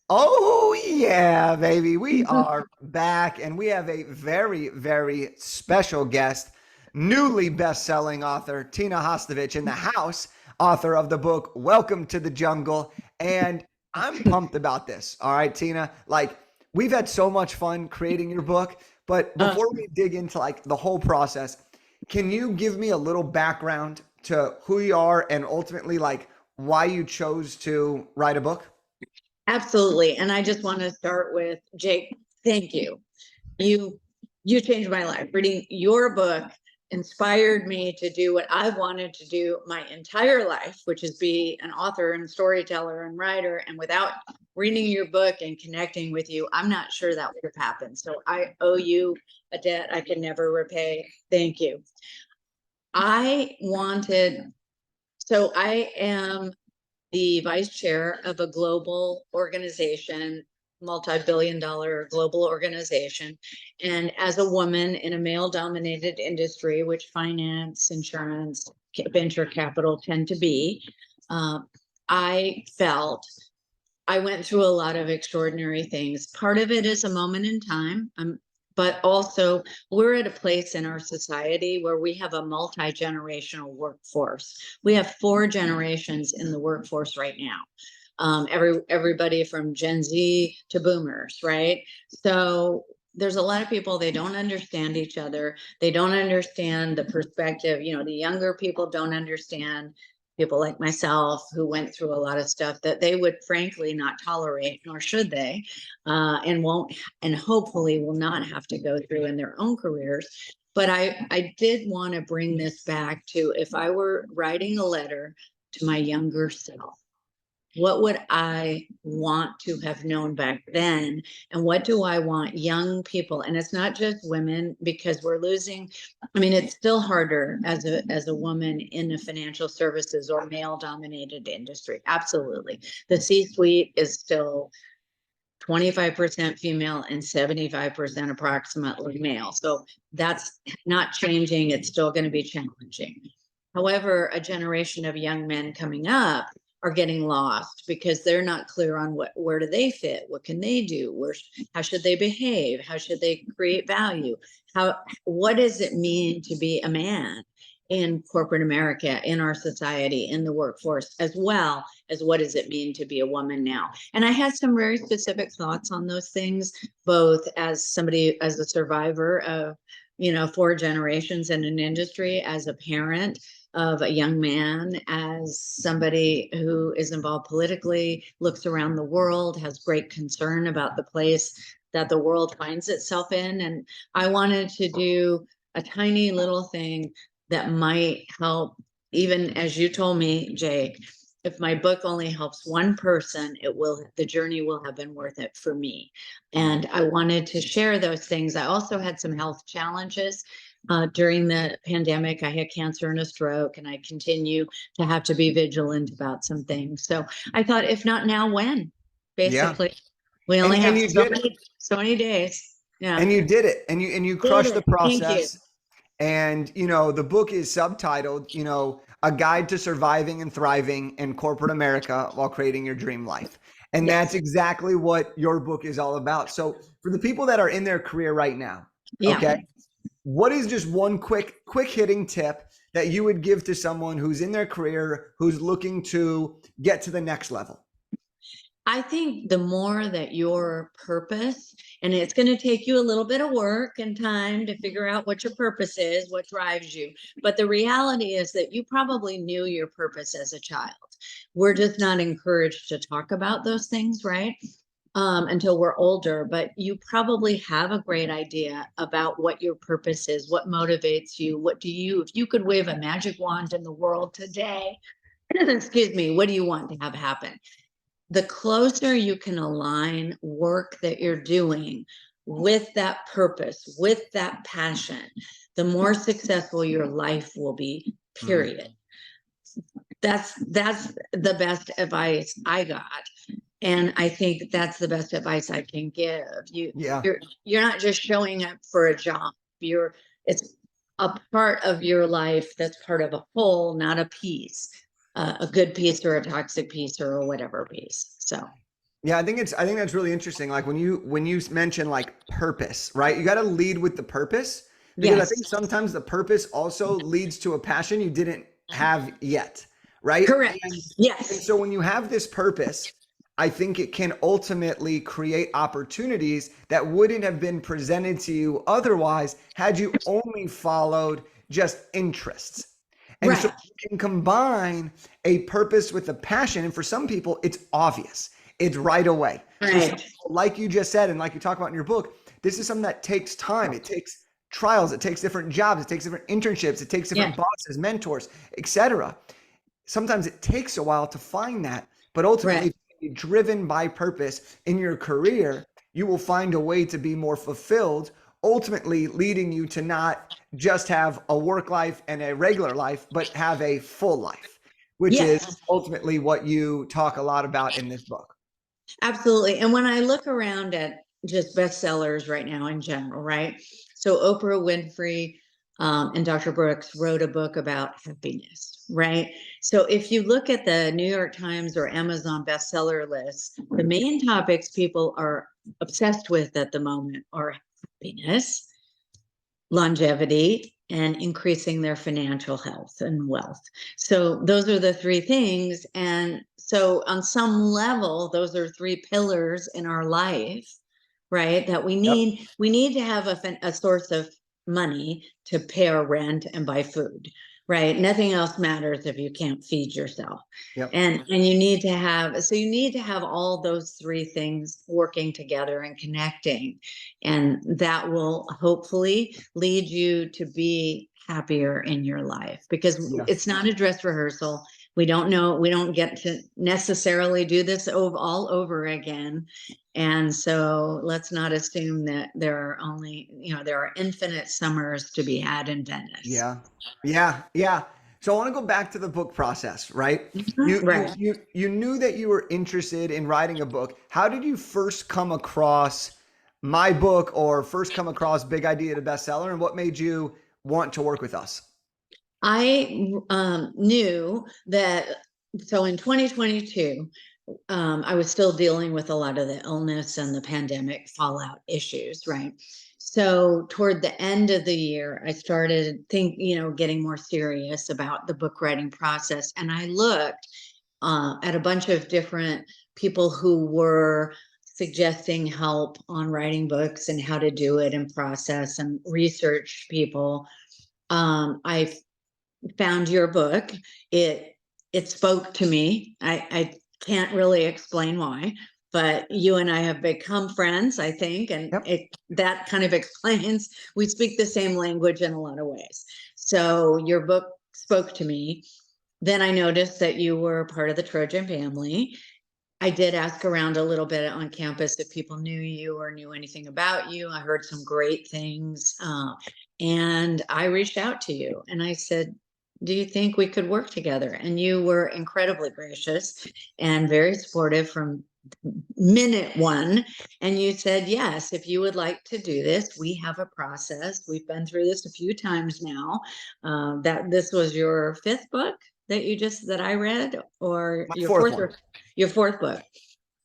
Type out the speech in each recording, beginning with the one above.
Oh, yeah, baby. We are back and we have a very, very special guest, newly best-selling author Teena Hostovich in the house, author of the book Welcome to the Jungle. And I'm pumped about this. All right, Tina. Like, we've had so much fun creating your book, but Uh, before we dig into like the whole process, can you give me a little background to who you are and ultimately like why you chose to write a book? Absolutely. And I just want to start with Jake. Thank you. You you changed my life. Reading your book inspired me to do what I wanted to do my entire life, which is be an author and storyteller and writer. And without reading your book and connecting with you, I'm not sure that would have happened. So I owe you a debt I can never repay. Thank you. I wanted, so I am the vice chair of a global organization, multi-billion dollar global organization. And as a woman in a male dominated industry, which finance, insurance, venture capital tend to be, uh, I felt I went through a lot of extraordinary things. Part of it is a moment in time. But also, we're at a place in our society where we have a multi-generational workforce. We have four generations in the workforce right now. Everybody from Gen Z to boomers, right? So there's a lot of people, they don't understand each other. They don't understand the perspective. The younger people don't understand people like myself who went through a lot of stuff that they would frankly not tolerate, nor should they, and won't, and hopefully will not have to go through in their own careers. But I did want to bring this back to, if I were writing a letter to my younger self, what would I want to have known back then? And what do I want young people? And it's not just women, because we're losing, I mean, it's still harder as a woman in the financial services or male dominated industry. Absolutely. The C-suite is still 25% female and 75% approximately male. So that's not changing. It's still going to be challenging. However, a generation of young men coming up are getting lost because they're not clear on where do they fit, what can they do, how should they behave, how should they create value, what does it mean to be a man in corporate America, in our society, in the workforce, as well as what does it mean to be a woman now. And I had some very specific thoughts on those things, both as somebody, as a survivor of four generations in an industry, as a parent of a young man, as somebody who is involved politically, looks around the world, has great concern about the place that the world finds itself in. And I wanted to do a tiny little thing that might help, even as you told me, Jake, if my book only helps one person, the journey will have been worth it for me. And I wanted to share those things. I also had some health challenges. During the pandemic, I had cancer and a stroke, and I continue to have to be vigilant about some things. So I thought, if not now, when? Yeah. Basically, we And only and have you did it. so many days. Yeah, And you did it. And you did crushed the it. Thank you. process. And the book is subtitled, A Guide to Surviving and Thriving in Corporate America While Creating Your Dream Life. And that's Yes. exactly what your book is all about. So for the people that are in their career right now, Yeah. okay, what is just one quick hitting tip that you would give to someone who's in their career, who's looking to get to the next level? I think the more that your purpose, and it's going to take you a little bit of work and time to figure out what your purpose is, what drives you. But the reality is that you probably knew your purpose as a child. We're just not encouraged to talk about those things, right? Until we're older, but you probably have a great idea about what your purpose is, what motivates you, if you could wave a magic wand in the world today, excuse me, what do you want to have happen? The closer you can align work that you're doing with that purpose, with that passion, the more successful your life will be, Mm, period. That's the best advice I got. And I think that's the best advice I can give. yeah. You're not just showing up for a job. It's a part of your life that's part of a whole, not a piece, a good piece or a toxic piece or a whatever piece. So Yeah, I think that's really interesting. Like when you mention like purpose, right? You got to lead with the purpose because I think Yes, sometimes the purpose also leads to a passion you didn't have yet, right? correct. And Yes, so when you have this purpose, I think it can ultimately create opportunities that wouldn't have been presented to you otherwise had you only followed just interests. And so right, you can combine a purpose with a passion. And for some people, it's obvious, it's right away. For some right. people, like you just said, and like you talk about in your book, this is something that takes time. It takes trials, it takes different jobs, it takes different internships, it takes different Yeah, bosses, mentors, etc. Sometimes it takes a while to find that, but ultimately, right. if you're driven by purpose in your career, you will find a way to be more fulfilled, ultimately leading you to not just have a work life and a regular life, but have a full life, which is Yes, ultimately what you talk a lot about in this book. absolutely. And when I look around at just bestsellers right now in general, right? So Oprah Winfrey and Dr. Brooks wrote a book about happiness, right? So if you look at the New York Times or Amazon bestseller lists, the main topics people are obsessed with at the moment are happiness, longevity, and increasing their financial health and wealth. So those are the three things. And so on some level, those are three pillars in our life, right? That Yep. we need to have a source of money to pay our rent and buy food, right? Nothing else matters if you can't feed yourself. Yep. And you need to have, so you need to have all those three things working together and connecting, and that will hopefully lead you to be happier in your life, because Yes. it's not a dress rehearsal. We don't know, we don't get to necessarily do this all over again. And so let's not assume that there are only, there are infinite summers to be had in Venice. Yeah. Yeah. Yeah. So I want to go back to the book process, right? Mhm. Right. You knew that you were interested in writing a book. How did you first come across my book or first come across Big Idea to Bestseller, and what made you want to work with us? I knew that, so in 2022, I was still dealing with a lot of the illness and the pandemic fallout issues, right? So toward the end of the year, I started getting more serious about the book writing process, and I looked at a bunch of different people who were suggesting help on writing books and how to do it and process and research people. I found your book. It it spoke to me. I can't really explain why, but you and I have become friends, I think, and Yep. it that kind of explains we speak the same language in a lot of ways. So your book spoke to me. Then I noticed that you were part of the Trojan family. I did ask around a little bit on campus if people knew you or knew anything about you. I heard some great things. And I reached out to you and I said, do you think we could work together? And you were incredibly gracious and very supportive from minute one. And you said, yes, if you would like to do this, we have a process. We've been through this a few times now. That this was your fifth book that I read, or My your fourth fourth one. or your fourth book.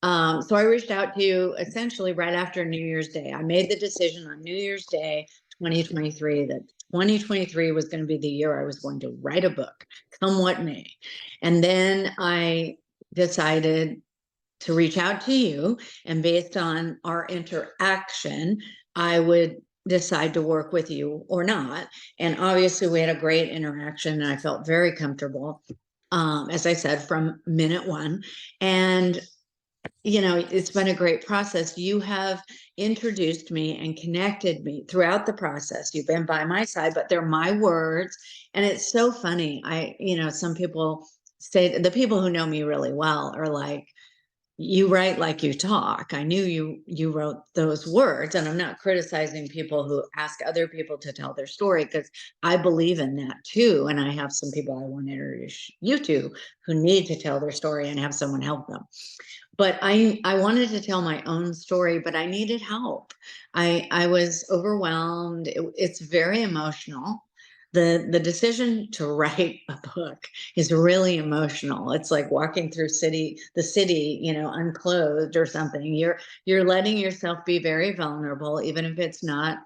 So I reached out to you essentially right after New Year's Day. I made the decision on New Year's Day, 2023, that 2023 was going to be the year I was going to write a book, come what may. And then I decided to reach out to you, and based on our interaction, I would decide to work with you or not. And obviously, we had a great interaction, and I felt very comfortable, as I said, from minute one. And it's been a great process. You have introduced me and connected me throughout the process. You've been by my side, but they're my words. And it's so funny. Some people say, the people who know me really well are like, you write like you talk. I knew you wrote those words, and I'm not criticizing people who ask other people to tell their story, because I believe in that too. And I have some people I want to introduce you to who need to tell their story and have someone help them. But I wanted to tell my own story, but I needed help. I was overwhelmed. It's very emotional. The decision to write a book is really emotional. It's like walking through the city, you know, unclothed or something. You're letting yourself be very vulnerable, even if it's not,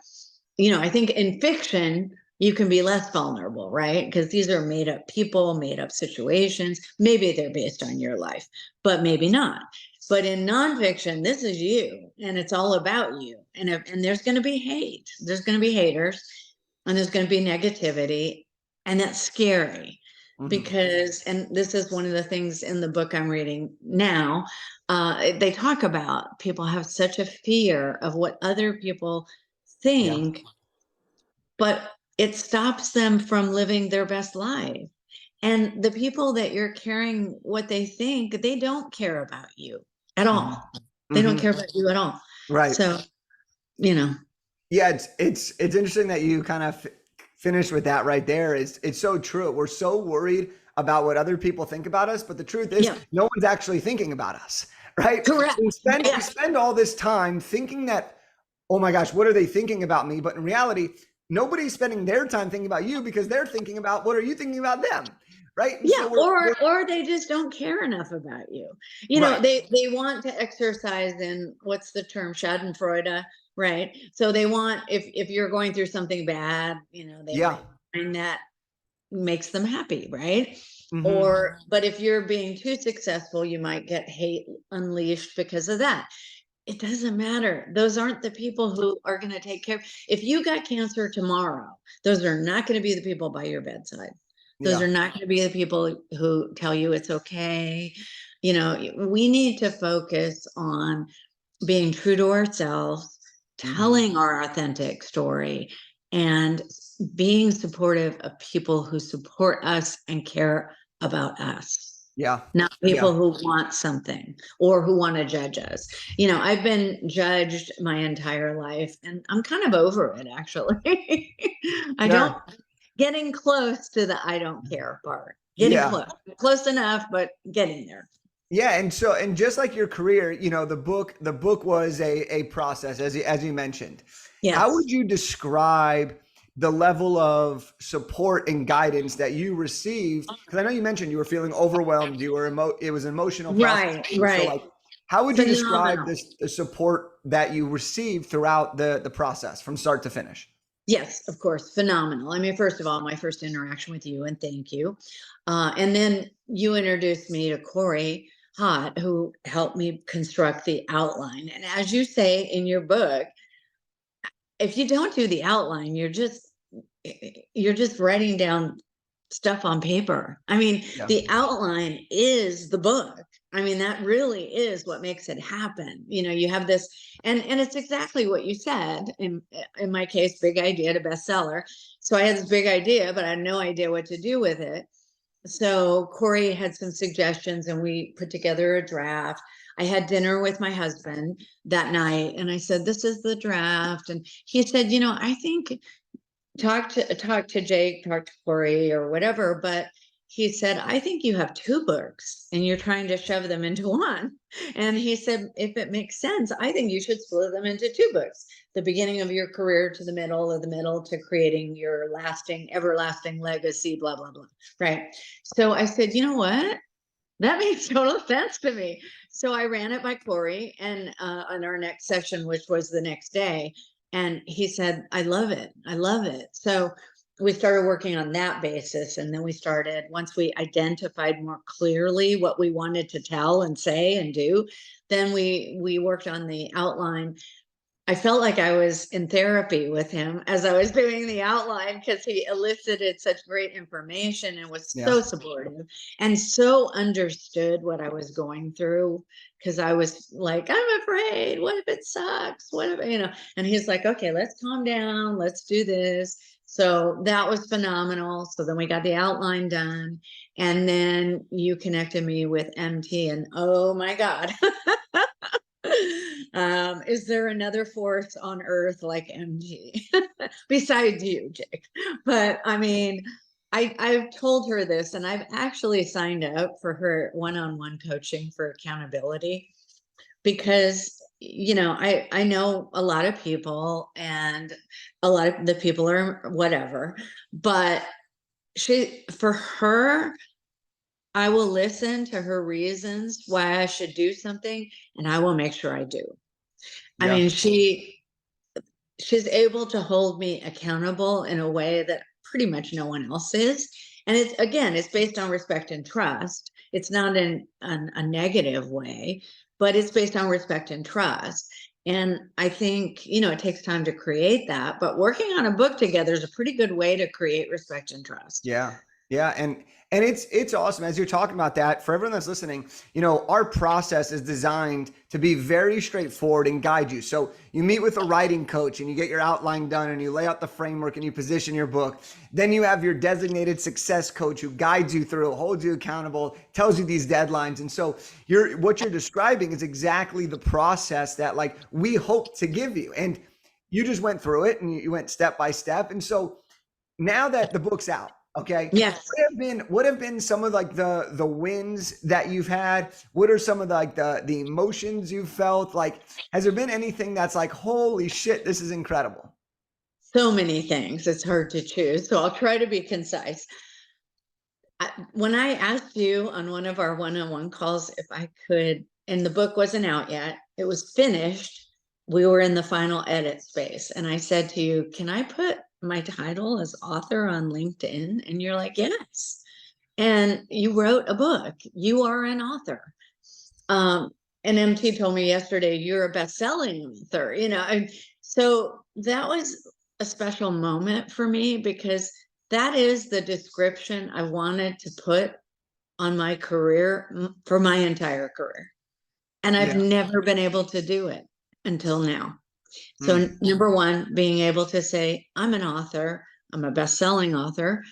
you know, I think in fiction, you can be less vulnerable, right? Because these are made up people, made up situations. Maybe they're based on your life, but maybe not. But in nonfiction, this is you, and it's all about you. And there's going to be hate. There's going to be haters, and there's going to be negativity, and that's scary. Because, and this is one of the things in the book I'm reading now, they talk about people have such a fear of what other people Yeah. think, but it stops them from living their best life. And the people that you're caring what they think, they don't care about you at all. They don't care about you at all. Right. So, you know. Yeah, it's interesting that you kind of finish with that right there. It's so true. We're so worried about what other people think about us, but the truth is Yeah. no one's actually thinking about us, right? Correct. We Yeah. spend all this time thinking that, oh my gosh, what are they thinking about me? But in reality, nobody's spending their time thinking about you because they're thinking about what are you thinking about them, right? And Yeah, so or they just don't care enough about you. You know, right. they want to exercise in, what's the term, Schadenfreude, right? So they want, if you're going through something bad, you know, they Yeah. might find that makes them happy, right? Mm-hmm. Or, but if you're being too successful, you might get hate unleashed because of that. It doesn't matter. Those aren't the people who are going to take care. If you got cancer tomorrow, those are not going to be the people by your bedside. Those Yeah. are not going to be the people who tell you it's okay. You know, we need to focus on being true to ourselves, telling our authentic story, and being supportive of people who support us and care about us, Yeah. not Yeah. people who want something or who want to judge us. You know, I've been judged my entire life, and I'm kind of over it, actually. I don't, Sure. getting close to the I don't care part. Getting Yeah. close enough, but getting there. Yeah, and just like your career, you know, the book was a process, as you mentioned. How Yes. would you describe the level of support and guidance that you received? Because I know you mentioned you were feeling overwhelmed, it was an emotional process Right, for you. So right. like, how would you describe Phenomenal. the support that you received throughout the process from start to finish? Yes, of course, phenomenal. I mean, first of all, my first interaction with you, and thank you. And then you introduced me to Corey Hott, who helped me construct the outline. And as you say in your book, if you don't do the outline, you're just writing down stuff on paper. I mean, Yeah. the outline is the book. I mean, that really is what makes it happen. You know, you have this, and it's exactly what you said. In my case, big idea to bestseller. So I had this big idea, but I had no idea what to do with it. So Corey had some suggestions, and we put together a draft. I had dinner with my husband that night, and I said, "This is the draft." And he said, "You know, I think talk to Jake, talk to Corey or whatever." But he said, "I think you have two books and you're trying to shove them into one." And he said, "If it makes sense, I think you should split them into two books. The beginning of your career to the middle, of the middle to creating your lasting, everlasting legacy, blah, blah, blah." Right. So I said, "You know what? That makes total sense to me." So I ran it by Corey, and on our next session, which was the next day, and he said, "I love it. I love it." So we started working on that basis, and then we started, once we identified more clearly what we wanted to tell and say and do, then we worked on the outline. I felt like I was in therapy with him as I was doing the outline, because he elicited such great information and was Yeah. so supportive and so understood what I was going through. Because I was like, "I'm afraid. What if it sucks? What if, you know?" And he's like, "Okay, let's calm down. Let's do this." So that was phenomenal. So then we got the outline done. And then you connected me with MT, and oh my God. Is there another force on earth like MG besides you, Jake? But I mean, I've told her this, and I've actually signed up for her one-on-one coaching for accountability, because I know a lot of people, and a lot of the people are whatever, but for her, I will listen to her reasons why I should do something, and I will make sure I do. I Yeah. mean, she's able to hold me accountable in a way that pretty much no one else is. And it's based on respect and trust. It's not in a negative way, but it's based on respect and trust. And I think, it takes time to create that, but working on a book together is a pretty good way to create respect and trust. Yeah. Yeah. And it's awesome as you're talking about that. For everyone that's listening, our process is designed to be very straightforward and guide you. So you meet with a writing coach and you get your outline done and you lay out the framework and you position your book. Then you have your designated success coach who guides you through, holds you accountable, tells you these deadlines. And so what you're describing is exactly the process that like we hope to give you. And you just went through it and you went step by step. And so now that the book's out, okay, Yes. what have been some of like the wins that you've had? What are some of the emotions you've felt? Like, has there been anything that's like, holy shit, this is incredible? So many things. It's hard to choose. So I'll try to be concise. When I asked you on one of our one-on-one calls if I could, and the book wasn't out yet, it was finished. We were in the final edit space. And I said to you, can I put my title as author on LinkedIn? And you're like, yes. And you wrote a book. You are an author. And MT told me yesterday, you're a best-selling author, and so that was a special moment for me, because that is the description I wanted to put on my career for my entire career. And I've Yeah. never been able to do it until now. So Mm. number one, being able to say, I'm an author, I'm a best-selling author,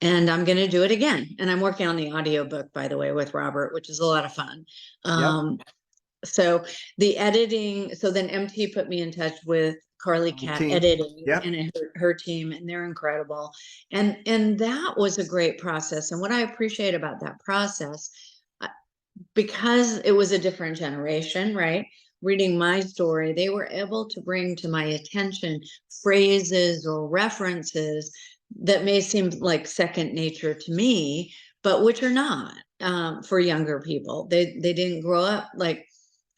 and I'm going to do it again. And I'm working on the audiobook, by the way, with Robert, which is a lot of fun. Yep. So the editing, so then MT put me in touch with Carly Cat Team. editing Yep. and her team, and they're incredible. And that was a great process. And what I appreciate about that process, because it was a different generation, right? Reading my story, they were able to bring to my attention phrases or references that may seem like second nature to me, but which are not, for younger people. They didn't grow up like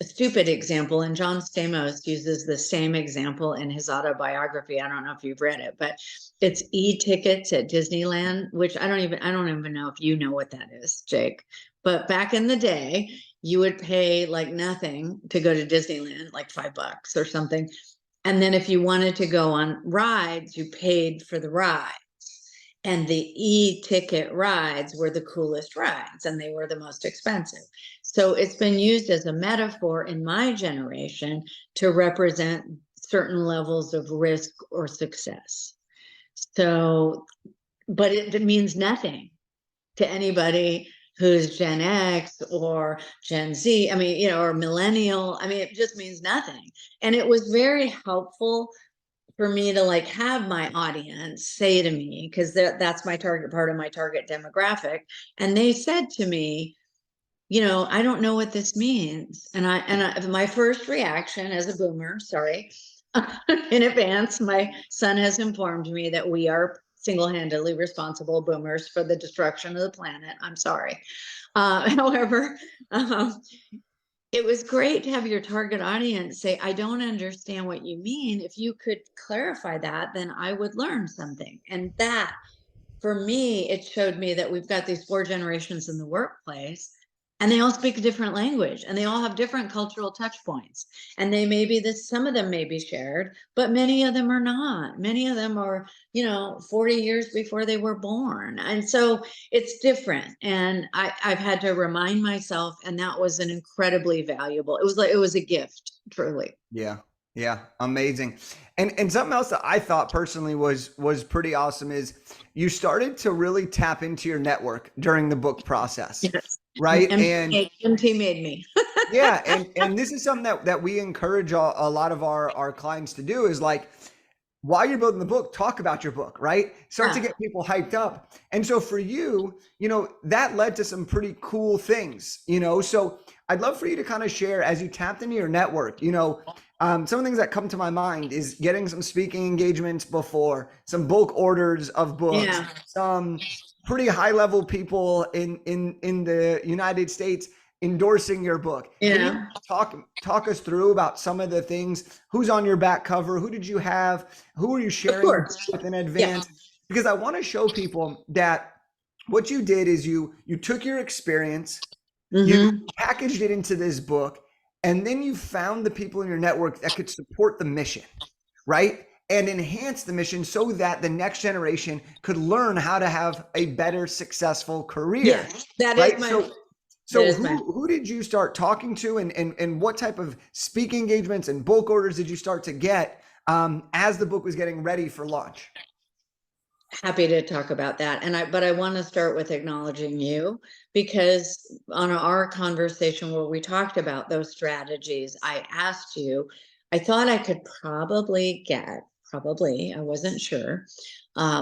a stupid example. And John Stamos uses the same example in his autobiography. I don't know if you've read it, but it's e-tickets at Disneyland, which I don't even know if you know what that is, Jake. But back in the day, you would pay like nothing to go to Disneyland, like $5 or something. And then if you wanted to go on rides, you paid for the ride. And the e-ticket rides were the coolest rides, and they were the most expensive. So it's been used as a metaphor in my generation to represent certain levels of risk or success. So, but it means nothing to anybody who's Gen X or Gen Z, I mean, or millennial. I mean, it just means nothing. And it was very helpful for me to like have my audience say to me, because that's my target, part of my target demographic. And they said to me, I don't know what this means. And my first reaction as a boomer, sorry, in advance, my son has informed me that we are single-handedly responsible, boomers, for the destruction of the planet. I'm sorry. However, it was great to have your target audience say, I don't understand what you mean. If you could clarify that, then I would learn something. And that, for me, it showed me that we've got these 4 generations in the workplace, and they all speak a different language, and they all have different cultural touch points. And they may be some of them may be shared, but many of them are not. Many of them are, 40 years before they were born. And so it's different. And I've had to remind myself, and that was an incredibly valuable, it was a gift, truly. Yeah. Yeah. Amazing. And something else that I thought personally was pretty awesome is you started to really tap into your network during the book process. Yes. Right. And MT made me. yeah, and this is something that we encourage a lot of our clients to do is like, while you're building the book, talk about your book, right? Start to get people hyped up. And so for you, that led to some pretty cool things, So I'd love for you to kind of share as you tapped into your network. Some of the things that come to my mind is getting some speaking engagements before, some bulk orders of books, Yeah. some pretty high level people in the United States endorsing your book. Can you Yeah. talk us through about some of the things? Who's on your back cover? Who did you have? Who are you Of sharing the book course. with in Yeah. advance? Because I want to show people that what you did is you took your experience, you Hmm. packaged it into this book, and then you found the people in your network that could support the mission, right? And enhance the mission so that the next generation could learn how to have a better, successful career, Yes, that is right? my, that So is my, who did you start talking to, and what type of speaking engagements and bulk orders did you start to get as the book was getting ready for launch? happy to talk about that. But I want to start with acknowledging you, because on our conversation where we talked about those strategies, I asked you, I thought I could probably, I wasn't sure,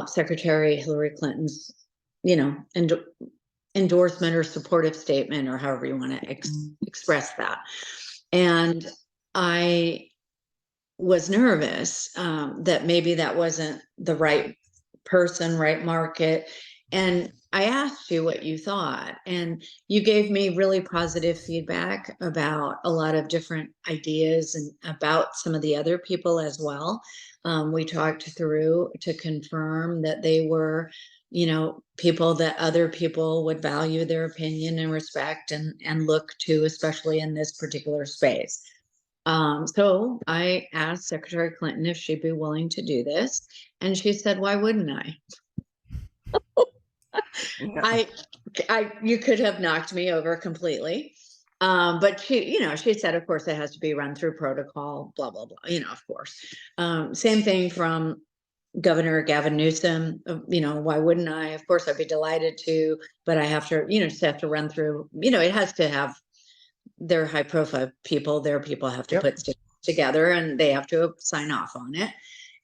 Secretary Hillary Clinton's, you know, endorsement or supportive statement, or however you want to express that. And I was nervous that maybe that wasn't the right person, right market. And I asked you what you thought, and you gave me really positive feedback about a lot of different ideas and about some of the other people as well. We talked through to confirm that they were, people that other people would value their opinion and respect and look to, especially in this particular space. So I asked Secretary Clinton if she'd be willing to do this, and she said, "Why wouldn't I?" Yeah. I, you could have knocked me over completely. But she said, of course, it has to be run through protocol, blah, blah, blah, of course. Same thing from Governor Gavin Newsom. Why wouldn't I? Of course, I'd be delighted to, but I have to, just have to run through, it has to have their high profile people, their people have to Yep. put together and they have to sign off on it.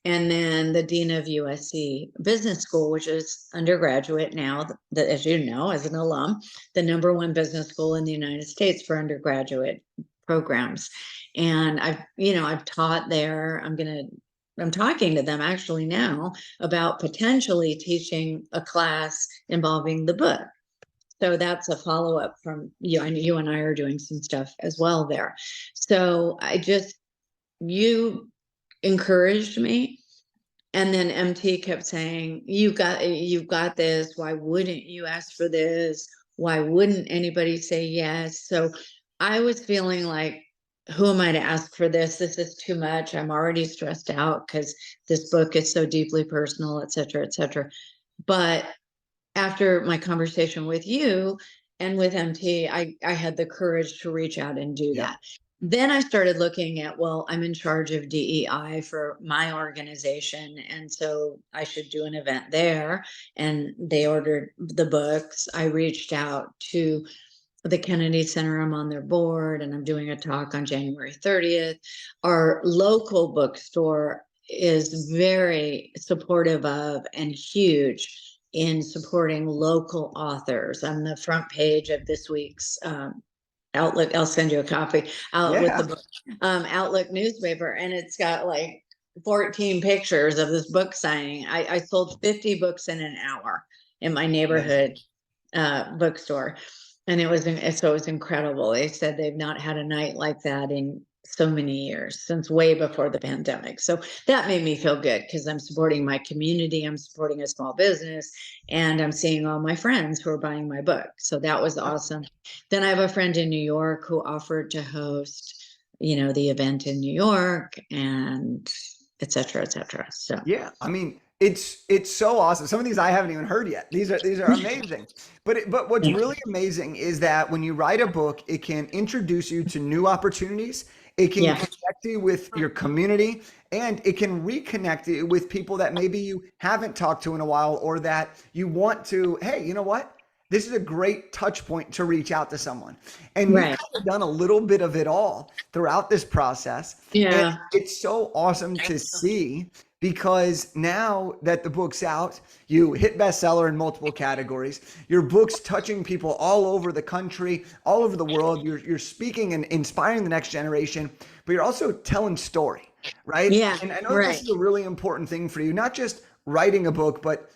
And then the dean of USC Business School, which is undergraduate now, that, as you know, as an alum, the #1 business school in the United States for undergraduate programs. And I've taught there. I'm talking to them actually now about potentially teaching a class involving the book. So that's a follow up from you. And you and I are doing some stuff as well there. So you encouraged me. And then MT kept saying, you've got this. Why wouldn't you ask for this? Why wouldn't anybody say yes? So I was feeling like, who am I to ask for this? This is too much. I'm already stressed out because this book is so deeply personal, et cetera, et cetera. But after my conversation with you and with MT, I had the courage to reach out and do Yep. that. Then I started looking at, well, I'm in charge of DEI for my organization. And so I should do an event there. And they ordered the books. I reached out to the Kennedy Center. I'm on their board and I'm doing a talk on January 30th. Our local bookstore is very supportive of and huge in supporting local authors. On the front page of this week's Outlook, I'll send you a copy out with the Yeah. book, Outlook newspaper, and it's got like 14 pictures of this book signing. I sold 50 books in an hour in my Amazing. neighborhood bookstore, and it was incredible. They said they've not had a night like that in so many years, since way before the pandemic. So that made me feel good because I'm supporting my community, I'm supporting a small business, and I'm seeing all my friends who are buying my book. So that was Yep. awesome. Then I have a friend in New York who offered to host, the event in New York, and et cetera, et cetera. So Yeah, I mean, it's so awesome. Some of these I haven't even heard yet. These are amazing. But what's really amazing is that when you write a book, it can introduce you to new opportunities. It can yeah, connect you with your community, and it can reconnect you with people that maybe you haven't talked to in a while, or that you want to, hey, you know what? this is a great touch point to reach out to someone. And you've Right. kind of done a little bit of it all throughout this process. And Yeah. it's so awesome to see, because now that the book's out, you hit bestseller in multiple categories. Your book's touching people all over the country, all over the world. You're speaking and inspiring the next generation, but you're also telling story, right? Yeah. And I know that this Right. is a really important thing for you, not just writing a book, but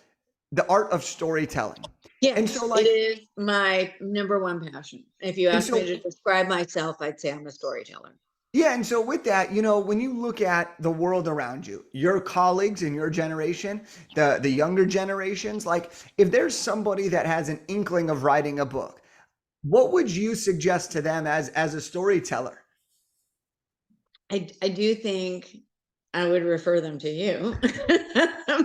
the art of storytelling. And so Yes, it like, is my number one passion. If you and ask me so to describe myself, I'd say I'm a storyteller. yeah, and so with that, when you look at the world around you, your colleagues in your generation, the younger generations, like if there's somebody that has an inkling of writing a book, what would you suggest to them as a storyteller? I do think I would refer them to you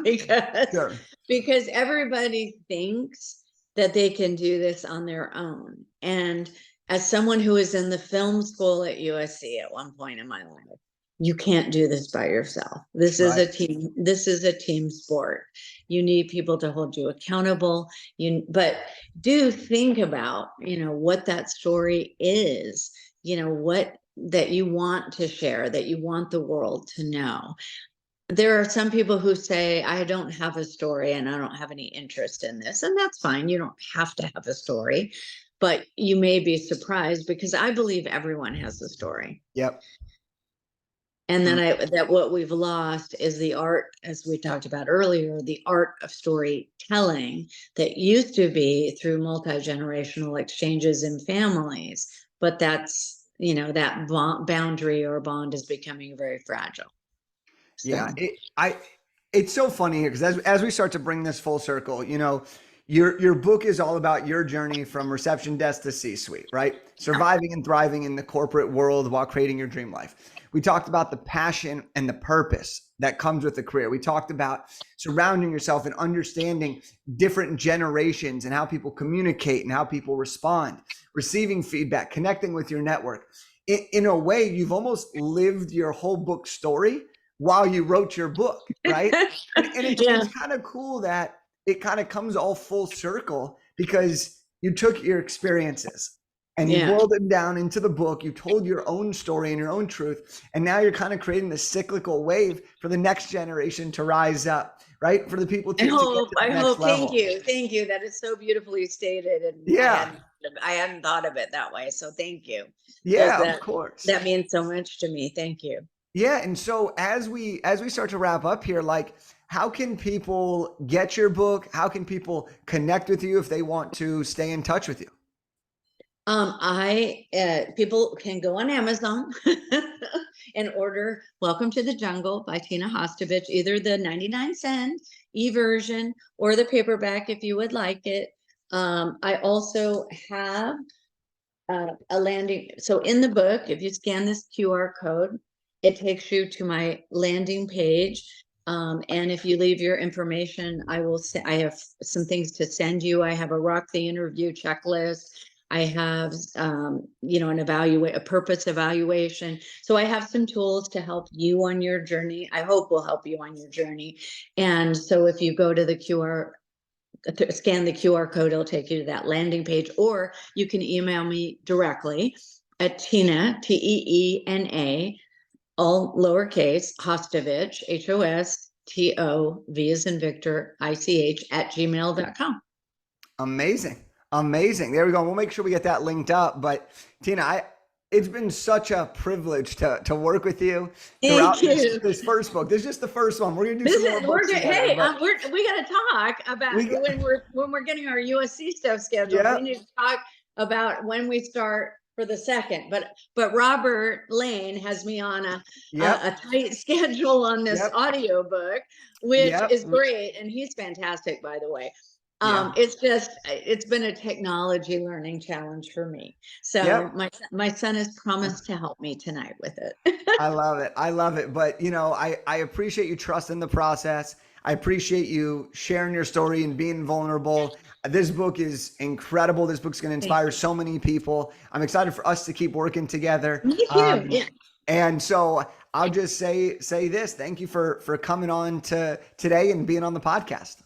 because Sure. because everybody thinks that they can do this on their own. And as someone who was in the film school at USC at one point in my life, you can't do this by yourself. Right. This is a team sport. You need people to hold you accountable. But do think about, what that story is, what that you want to share, that you want the world to know. There are some people who say, I don't have a story and I don't have any interest in this. And that's fine. You don't have to have a story, but you may be surprised, because I believe everyone has a story. Yep. And then Mm. that what we've lost is the art, as we talked about earlier, the art of storytelling that used to be through multi-generational exchanges in families. But that's, that boundary or bond is becoming very fragile. Yeah, So, it's so funny here because as we start to bring this full circle, your book is all about your journey from reception desk to C-suite, right? Surviving and thriving in the corporate world while creating your dream life. We talked about the passion and the purpose that comes with the career. We talked about surrounding yourself and understanding different generations and how people communicate and how people respond, receiving feedback, connecting with your network. In a way, you've almost lived your whole book story while you wrote your book, right? And yeah, it's kind of cool that it kind of comes all full circle, because you took your experiences and you yeah. boiled them down into the book. You told your own story and your own truth. And now you're kind of creating this cyclical wave for the next generation to rise up, right? For the people to get to I the next hope. Thank level. you. Thank you. That is so beautifully stated. And Yeah. I hadn't thought of it that way. So thank you. That, Yeah, of that, course. that means so much to me. Thank you. Yeah, and so as we start to wrap up here, like how can people get your book? How can people connect with you if they want to stay in touch with you? People can go on Amazon and order Welcome to the Jungle by Teena Hostovich, either the 99-cent e-version or the paperback if you would like it. I also have a landing. So in the book, if you scan this QR code, it takes you to my landing page. And if you leave your information, I have some things to send you. I have a rock the interview checklist. I have, a purpose evaluation. So I have some tools to help you on your journey. I hope will help you on your journey. And so if you go to scan the QR code, it'll take you to that landing page, or you can email me directly at Teena, Teena, all lowercase, Hostovich, Hostov, as in Victor, ICH @gmail.com. Amazing. Amazing. There we go. We'll make sure we get that linked up. But Teena, it's been such a privilege to work with you throughout Thank you. this first book. This is just the first one. We're gonna do some more books together. Hey, But we got to talk about we got, when we're getting our USC stuff scheduled. yeah, We need to talk about when we start for the second. But Robert Lane has me on yep, a tight schedule on this yep, audio book, which yep, is great, and he's fantastic, by the way. yeah, It's been a technology learning challenge for me. So yep. my son has promised to help me tonight with it. I love it. I love it. But I appreciate you trusting the process. I appreciate you sharing your story and being vulnerable. This book is incredible. This book's going to inspire so many people. I'm excited for us to keep working together. Me too. Yeah. And so I'll just say this. Thank you for coming on to today and being on the podcast.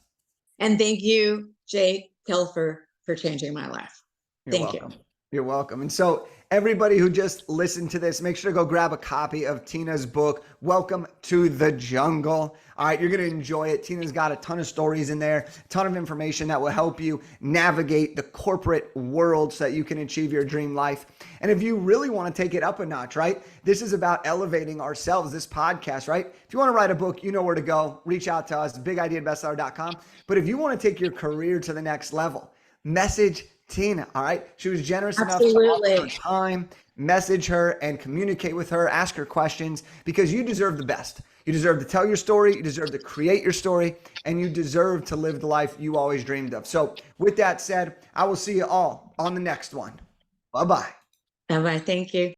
And thank you, Jake Telfer, for changing my life. You're Thank welcome. you. You're welcome. And so everybody who just listened to this, make sure to go grab a copy of Teena's book, Welcome to the Jungle. All right, you're going to enjoy it. Teena's got a ton of stories in there, a ton of information that will help you navigate the corporate world so that you can achieve your dream life. And if you really want to take it up a notch, right? This is about elevating ourselves, this podcast, right? If you want to write a book, you know where to go. Reach out to us, bigideabestseller.com. But if you want to take your career to the next level, message Teena, all right? She was generous enough to offer her time. Message her and communicate with her, ask her questions, because you deserve the best. You deserve to tell your story, you deserve to create your story, and you deserve to live the life you always dreamed of. So with that said, I will see you all on the next one. Bye-bye. Bye-bye. Thank you.